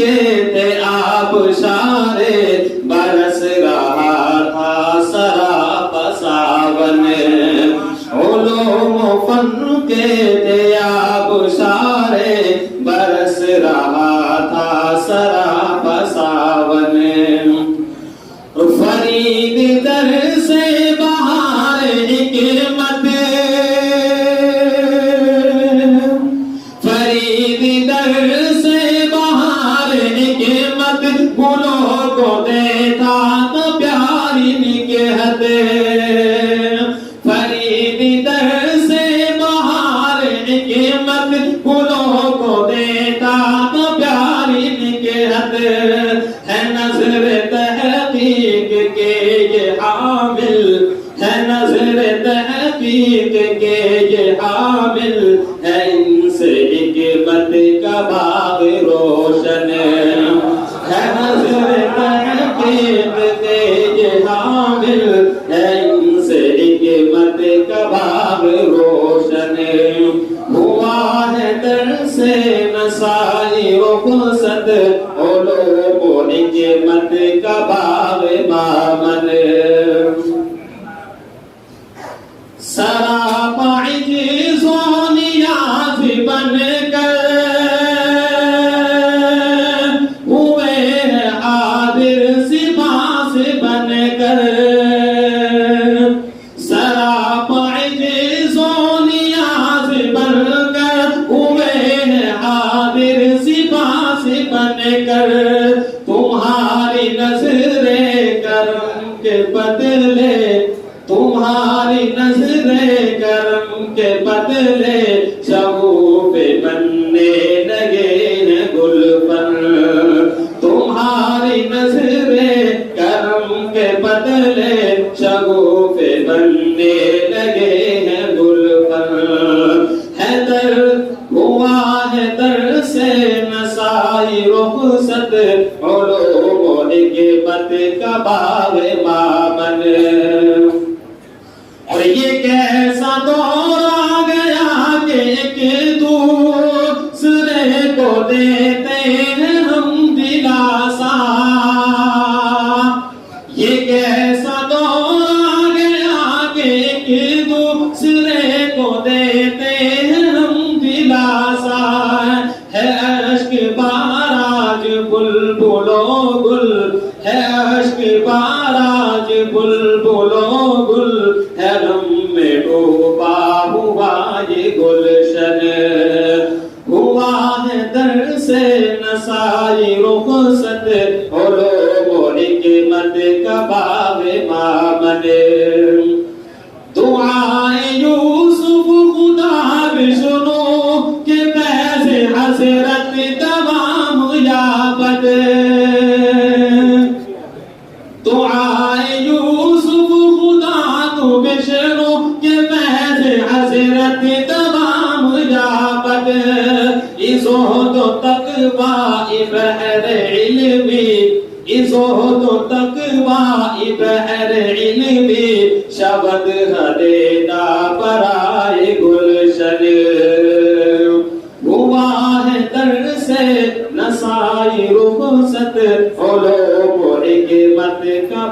کے تھے آبشار برس رہا تھا سراپا ساون علوم و فن کے تھے آبشار برس رہا تھا سراپا ساون فرید در سے بہار حکمت فرید در سے بہار حکمت گلوں کو دیتا تو پیاری نکہت فرید در سے بہار حکمت گلوں کو دیتا تو پیاری نکہت ہے نظر تحقیق کے یہ حامل ہے نظر تحقیق کے یہ حامل ہے ان سے حکمت کا باغ روشن ہے نظر تحقیق کے یہ حامل ہے ان سے حکمت کا باغ روشن ہوا ہے در سے نسائی رخصت علوم و حکمت کا باغ مامن سراپا عجز و نیاز بن کر ہوئے ہیں حاضر سپاس بن کر سراپا عجز و نیاز بن کر ہوئے ہیں حاضر سپاس بن کر تمہاری نظر کرم کے بدلے تمہاری نظر کرم کے بدلے شغوف بننے لگے ہیں گلفن تمہاری نظر کرم کے بدلے شغوف بننے لگے ہیں گلفن ہے در ہوا ہے در سے نسائی رخصت علوم و حکمت کا باغ مامن اور یہ کیسا دور آ گیا کہ ایک دوسرے کو دیتے ہیں ہم دلاسا یہ کیسا دور آ گیا کہ ایک دوسرے کو دیتے ہیں ہم دلاسا ہے اشک باراج بلبلو گل ہے اشک باراج بلبلو گل ہے غم میں ڈوبا ہوا یہ گلشن ہوا ہے در سے نسائی رخصت علوم و حکمت کا باغ مامن دعائے یوسف خدا بھی سنو کہ فیض حسرت تمام یابد دعائے یوسف خدا تو بشنو کہ فیض حسرت تمام یابد زہد و تقوی بحر علمی زہد و تقوی بحر علمی شبد ہدیدہ برائے گلشن ہوا ہے در سے نسائی رخصت علوم و حکمت کا